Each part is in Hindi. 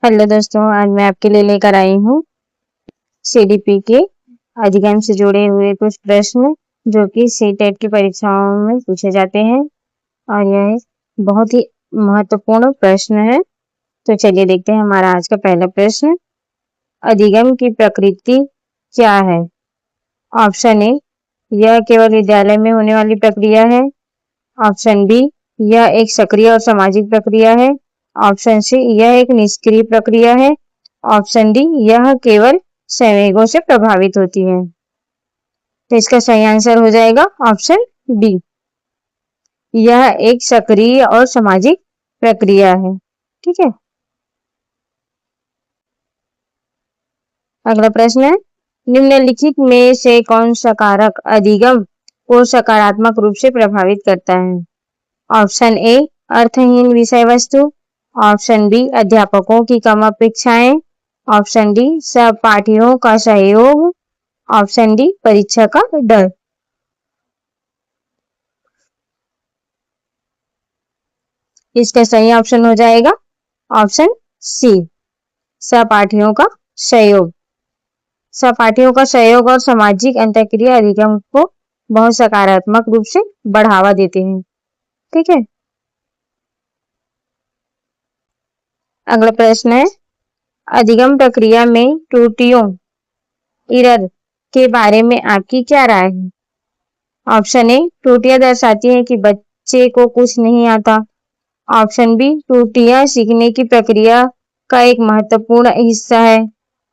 हेलो दोस्तों, आज मैं आपके लिए लेकर आई हूँ सीडीपी के अधिगम से जुड़े हुए कुछ प्रश्न जो कि सीटेट की परीक्षाओं में पूछे जाते हैं और यह बहुत ही महत्वपूर्ण प्रश्न है। तो चलिए देखते हैं हमारा आज का पहला प्रश्न। अधिगम की प्रकृति क्या है? ऑप्शन ए, यह केवल विद्यालय में होने वाली प्रक्रिया है। ऑप्शन बी, यह एक सक्रिय और सामाजिक प्रक्रिया है। ऑप्शन सी, यह एक निष्क्रिय प्रक्रिया है। ऑप्शन डी, यह केवल संवेगों से प्रभावित होती है। तो इसका सही आंसर हो जाएगा ऑप्शन बी, यह एक सक्रिय और सामाजिक प्रक्रिया है। ठीक है, अगला प्रश्न है, निम्नलिखित में से कौन सा कारक अधिगम को सकारात्मक रूप से प्रभावित करता है? ऑप्शन ए, अर्थहीन विषय वस्तु। ऑप्शन बी, अध्यापकों की कम अपेक्षाएं। ऑप्शन डी, सहपाठियों का सहयोग। ऑप्शन डी, परीक्षा का डर। इसका सही ऑप्शन हो जाएगा ऑप्शन सी, सहपाठियों का सहयोग। सहपाठियों का सहयोग और सामाजिक अंतःक्रिया अधिगम को बहुत सकारात्मक रूप से बढ़ावा देते हैं। ठीक है, अगला प्रश्न है, अधिगम प्रक्रिया में त्रुटियों एरर के बारे में आपकी क्या राय है? ऑप्शन ए, त्रुटियां दर्शाती हैं कि बच्चे को कुछ नहीं आता। ऑप्शन बी, त्रुटियां सीखने की प्रक्रिया का एक महत्वपूर्ण हिस्सा है।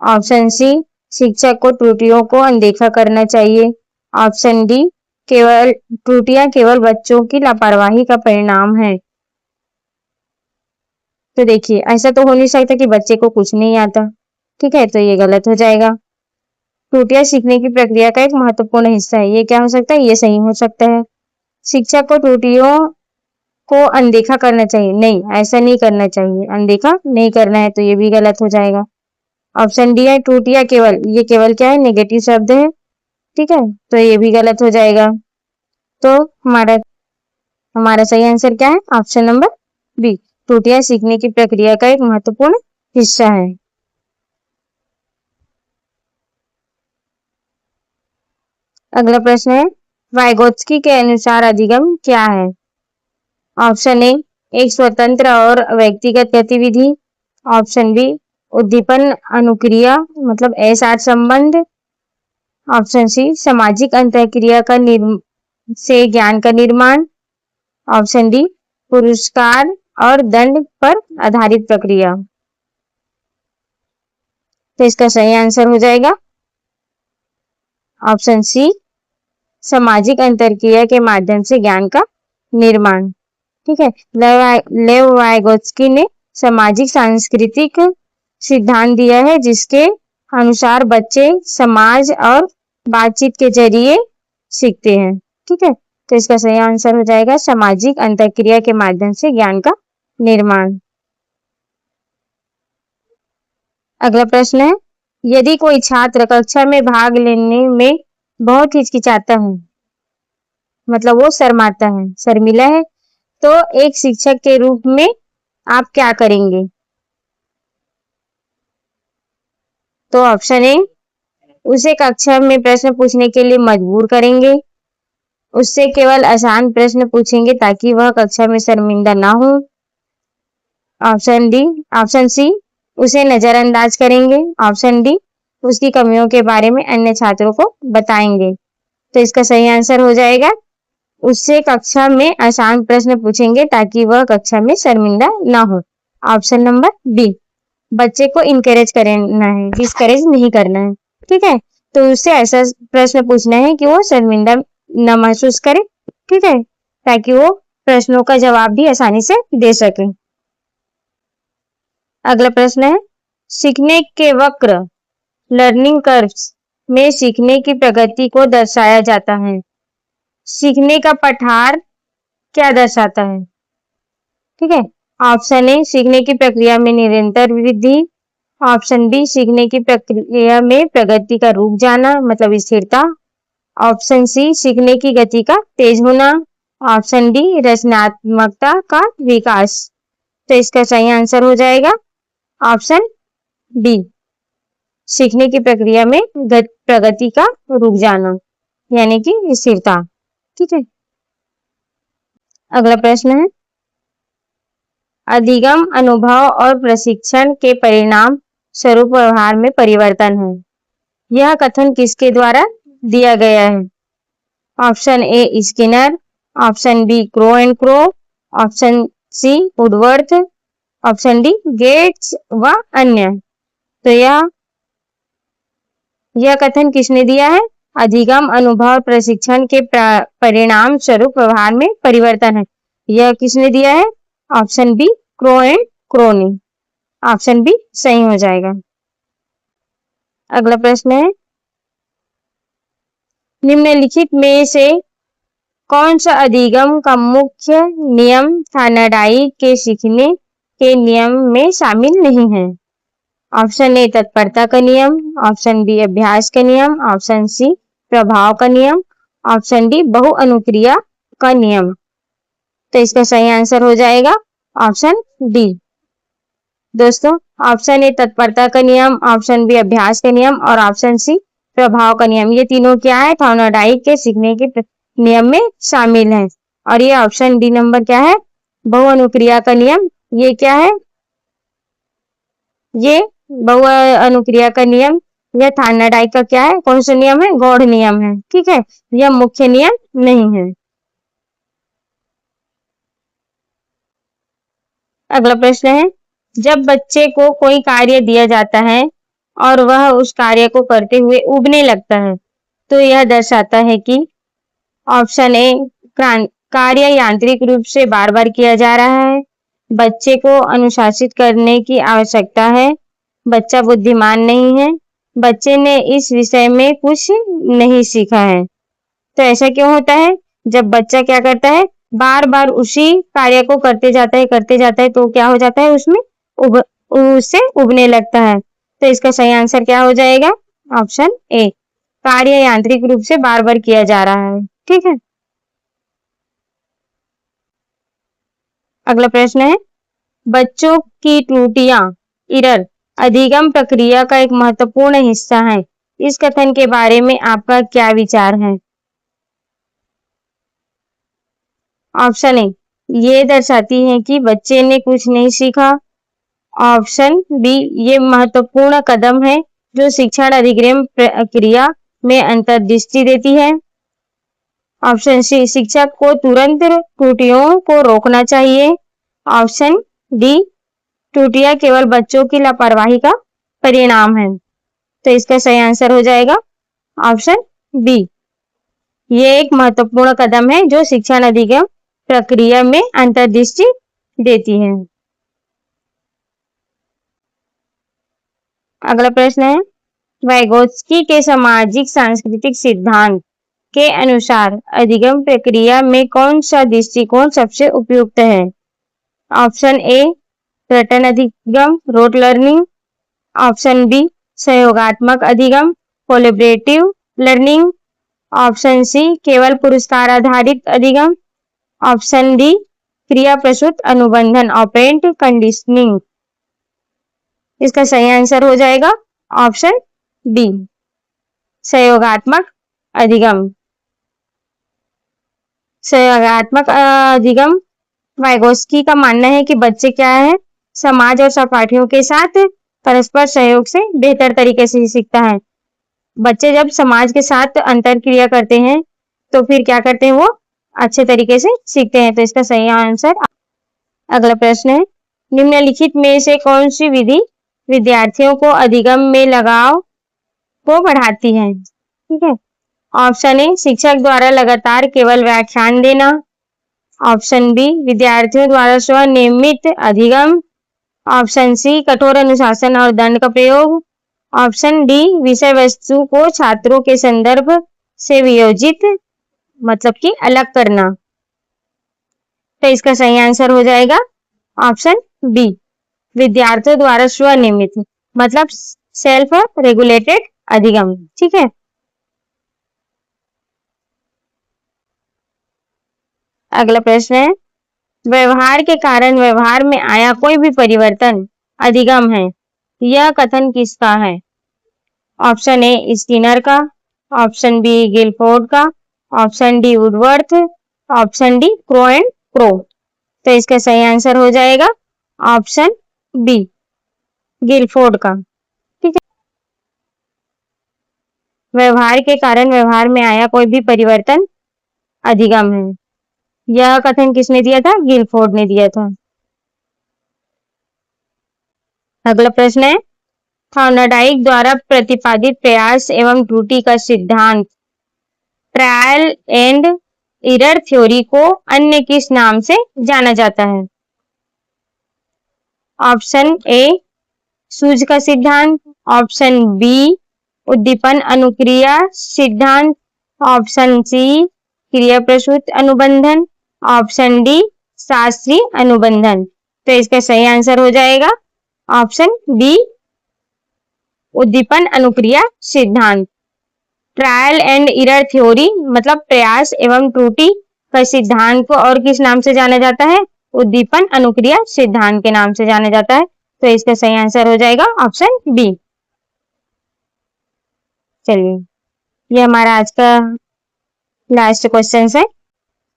ऑप्शन सी, शिक्षक को त्रुटियों को अनदेखा करना चाहिए। ऑप्शन डी, केवल त्रुटियां केवल बच्चों की लापरवाही का परिणाम है। तो देखिए, ऐसा तो हो नहीं सकता कि बच्चे को कुछ नहीं आता। ठीक है, तो ये गलत हो जाएगा। त्रुटियां सीखने की प्रक्रिया का एक महत्वपूर्ण हिस्सा है, ये क्या हो सकता है? ये सही हो सकता है। शिक्षक को त्रुटियों को अनदेखा करना चाहिए, नहीं ऐसा नहीं करना चाहिए, अनदेखा नहीं करना है, तो ये भी गलत हो जाएगा। ऑप्शन डी है, त्रुटियां केवल, ये केवल क्या है? नेगेटिव शब्द है। ठीक है, तो ये भी गलत हो जाएगा। तो हमारा हमारा सही आंसर क्या है? ऑप्शन नंबर बी, त्रुटियां सीखने की प्रक्रिया का एक महत्वपूर्ण हिस्सा है। अगला प्रश्न है, वाइगोत्स्की के अनुसार अधिगम क्या है? ऑप्शन ए, एक स्वतंत्र और व्यक्तिगत गतिविधि। ऑप्शन बी, उद्दीपन अनुक्रिया मतलब एसआर संबंध। ऑप्शन सी, सामाजिक अंतःक्रिया से ज्ञान का निर्माण। ऑप्शन डी, पुरस्कार और दंड पर आधारित प्रक्रिया। तो इसका सही आंसर हो जाएगा ऑप्शन सी, सामाजिक अंतःक्रिया के माध्यम से ज्ञान का निर्माण। ठीक है, लेव वाइगोत्स्की ने सामाजिक सांस्कृतिक सिद्धांत दिया है जिसके अनुसार बच्चे समाज और बातचीत के जरिए सीखते हैं। ठीक है, तो इसका सही आंसर हो जाएगा सामाजिक अंतःक्रिया के माध्यम से ज्ञान का निर्माण। अगला प्रश्न है, यदि कोई छात्र कक्षा में भाग लेने में बहुत हिचकिचाता है, मतलब वो शर्माता है, शर्मिला है, तो एक शिक्षक के रूप में आप क्या करेंगे? तो ऑप्शन ए, उसे कक्षा में प्रश्न पूछने के लिए मजबूर करेंगे। उससे केवल आसान प्रश्न पूछेंगे ताकि वह कक्षा में शर्मिंदा ना हो। ऑप्शन सी, उसे नजरअंदाज करेंगे। ऑप्शन डी, उसकी कमियों के बारे में अन्य छात्रों को बताएंगे। तो इसका सही आंसर हो जाएगा, उससे कक्षा में आसान प्रश्न पूछेंगे ताकि वह कक्षा में शर्मिंदा ना हो। ऑप्शन नंबर बी, बच्चे को इनकरेज करना है, डिस्करेज नहीं करना है। ठीक है, तो उससे ऐसा प्रश्न पूछना है कि वो शर्मिंदा न महसूस करे। ठीक है, ताकि वो प्रश्नों का जवाब भी आसानी से दे सके। अगला प्रश्न है, सीखने के वक्र लर्निंग कर्व्स में सीखने की प्रगति को दर्शाया जाता है। सीखने का पठार क्या दर्शाता है? ठीक है, ऑप्शन ए, सीखने की प्रक्रिया में निरंतर वृद्धि। ऑप्शन बी, सीखने की प्रक्रिया में प्रगति का रुक जाना मतलब स्थिरता। ऑप्शन सी, सीखने की गति का तेज होना। ऑप्शन डी, रचनात्मकता का विकास। तो इसका सही आंसर हो जाएगा ऑप्शन डी, सीखने की प्रक्रिया में प्रगति का रुक जाना, यानी कि स्थिरता। ठीक है, अगला प्रश्न है, अधिगम अनुभव और प्रशिक्षण के परिणाम स्वरूप व्यवहार में परिवर्तन है। यह कथन किसके द्वारा दिया गया है? Option A Skinner, option B Crow and Crow, option C Woodworth, option D Gates व अन्य। तो यह कथन किसने दिया है? अधिगम अनुभव और प्रशिक्षण के परिणाम स्वरूप व्यवहार में परिवर्तन है। यह किसने दिया है? Option B Crow and Crow ने। ऑप्शन बी सही हो जाएगा। अगला प्रश्न है, निम्नलिखित में से कौन सा अधिगम का मुख्य नियम थानाडाई के सीखने के नियम में शामिल नहीं है? ऑप्शन ए तत्परता का नियम, ऑप्शन बी अभ्यास का नियम, ऑप्शन सी प्रभाव का नियम, ऑप्शन डी बहु अनुक्रिया का नियम। तो इसका सही आंसर हो जाएगा ऑप्शन डी। दोस्तों, ऑप्शन ए तत्परता का नियम, ऑप्शन बी अभ्यास का नियम और ऑप्शन सी प्रभाव का नियम, ये तीनों क्या है? थानाडाई के सीखने के नियम में शामिल है। और ये ऑप्शन डी नंबर क्या है? बहु अनुक्रिया का नियम। ये क्या है? ये बहु अनुक्रिया का नियम, यह थानाडाई का क्या है? कौन सा नियम है? गौड़ नियम है। ठीक है, यह मुख्य नियम नहीं है। अगला प्रश्न है, जब बच्चे को कोई कार्य दिया जाता है और वह उस कार्य को करते हुए ऊबने लगता है, तो यह दर्शाता है कि ऑप्शन ए कार्य यांत्रिक रूप से बार बार किया जा रहा है, बच्चे को अनुशासित करने की आवश्यकता है, बच्चा बुद्धिमान नहीं है, बच्चे ने इस विषय में कुछ नहीं सीखा है। तो ऐसा क्यों होता है? जब बच्चा क्या करता है, बार बार उसी कार्य को करते जाता है तो क्या हो जाता है, उसमें उससे उबने लगता है। तो इसका सही आंसर क्या हो जाएगा? ऑप्शन ए, कार्य यांत्रिक रूप से बार बार किया जा रहा है। ठीक है, अगला प्रश्न है, बच्चों की त्रुटियां एरर अधिगम प्रक्रिया का एक महत्वपूर्ण हिस्सा है। इस कथन के बारे में आपका क्या विचार है? ऑप्शन ए, ये दर्शाती है कि बच्चे ने कुछ नहीं सीखा। ऑप्शन बी, ये महत्वपूर्ण कदम है जो शिक्षण अधिगम प्रक्रिया में अंतर्दृष्टि देती है। ऑप्शन सी, शिक्षक को तुरंत त्रुटियों को रोकना चाहिए। ऑप्शन डी, त्रुटियां केवल बच्चों की लापरवाही का परिणाम है। तो इसका सही आंसर हो जाएगा ऑप्शन बी, ये एक महत्वपूर्ण कदम है जो शिक्षण अधिगम प्रक्रिया में अंतर्दृष्टि देती है। अगला प्रश्न है, वाइगोत्स्की के सामाजिक सांस्कृतिक सिद्धांत के अनुसार अधिगम प्रक्रिया में कौन सा दृष्टिकोण सबसे उपयुक्त है? ऑप्शन ए रटन अधिगम रोट लर्निंग, ऑप्शन बी सहयोगात्मक अधिगम कोलैबोरेटिव लर्निंग, ऑप्शन सी केवल पुरस्कार आधारित अधिगम, ऑप्शन डी क्रिया प्रसूत अनुबंधन ऑपरेंट कंडीशनिंग। इसका सही आंसर हो जाएगा ऑप्शन डी, सहयोगात्मक अधिगम। सहयोगात्मक अधिगम, वाइगोत्स्की का मानना है कि बच्चे क्या है, समाज और सहपाठियों के साथ परस्पर सहयोग से बेहतर तरीके से सीखता है। बच्चे जब समाज के साथ अंतर क्रिया करते हैं तो फिर क्या करते हैं, वो अच्छे तरीके से सीखते हैं। तो इसका सही आंसर। अगला प्रश्न है, निम्नलिखित में से कौन सी विधि विद्यार्थियों को अधिगम में लगाव को बढ़ाती है? ठीक है, ऑप्शन ए शिक्षक द्वारा लगातार केवल व्याख्यान देना, ऑप्शन बी विद्यार्थियों द्वारा स्वनियमित अधिगम, ऑप्शन सी कठोर अनुशासन और दंड का प्रयोग, ऑप्शन डी विषय वस्तु को छात्रों के संदर्भ से वियोजित मतलब कि अलग करना। तो इसका सही आंसर हो जाएगा ऑप्शन बी, विद्यार्थियों द्वारा स्वनियमित मतलब सेल्फ रेगुलेटेड अधिगम। ठीक है, अगला प्रश्न है, व्यवहार के कारण व्यवहार में आया कोई भी परिवर्तन अधिगम है। यह कथन किसका है? ऑप्शन ए स्किनर का, ऑप्शन बी गिलफोर्ड का, option D Woodworth, option D crow and crow. तो इसका सही आंसर हो जाएगा ऑप्शन बी गिलफोर्ड का। ठीक है। व्यवहार के कारण व्यवहार में आया कोई भी परिवर्तन अधिगम है। यह कथन किसने दिया था? गिलफोर्ड ने दिया था। अगला प्रश्न है, थॉर्नडाइक द्वारा प्रतिपादित प्रयास एवं त्रुटि का सिद्धांत ट्रायल एंड एरर थ्योरी को अन्य किस नाम से जाना जाता है? ऑप्शन ए सूज का सिद्धांत, ऑप्शन बी उद्दीपन अनुक्रिया सिद्धांत, ऑप्शन सी क्रिया प्रसूत अनुबंधन, ऑप्शन डी शास्त्रीय अनुबंधन। तो इसका सही आंसर हो जाएगा ऑप्शन बी उद्दीपन अनुक्रिया सिद्धांत। ट्रायल एंड एरर थ्योरी मतलब प्रयास एवं त्रुटि का सिद्धांत को और किस नाम से जाना जाता है? उद्दीपन अनुक्रिया सिद्धांत के नाम से जाना जाता है। तो इसका सही आंसर हो जाएगा ऑप्शन बी। चलिए, ये हमारा आज का लास्ट क्वेश्चन है।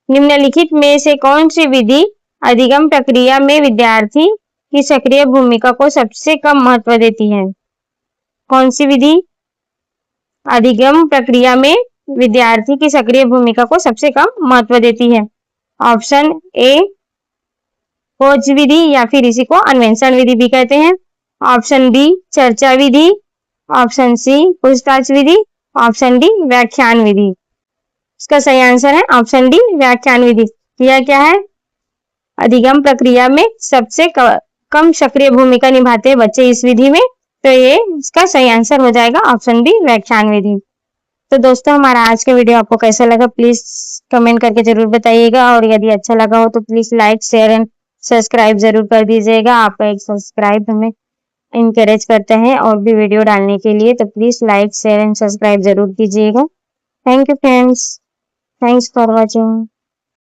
निम्नलिखित में से कौन सी विधि अधिगम प्रक्रिया में विद्यार्थी की सक्रिय भूमिका को सबसे कम महत्व देती है? कौन सी विधि अधिगम प्रक्रिया में विद्यार्थी की सक्रिय भूमिका को सबसे कम महत्व देती है? ऑप्शन ए खोज विधि या फिर इसी को अन्वेषण विधि भी कहते हैं, ऑप्शन बी चर्चा विधि, ऑप्शन सी पूछताछ विधि, ऑप्शन डी व्याख्यान विधि। इसका सही आंसर है ऑप्शन डी व्याख्यान विधि। यह क्या है? अधिगम प्रक्रिया में सबसे कम सक्रिय भूमिका निभाते हैं बच्चे इस विधि में। तो ये इसका सही आंसर हो जाएगा ऑप्शन बी व्याख्यान विधि। तो दोस्तों, हमारा आज का वीडियो आपको कैसा लगा प्लीज कमेंट करके जरूर बताइएगा, और यदि अच्छा लगा हो तो please like share and subscribe जरूर कर दीजिएगा। आपका एक सब्सक्राइब हमें इनकरेज करते हैं और भी वीडियो डालने के लिए। तो please like share and subscribe जरूर कीजिएगा। Thank you friends, thanks for watching.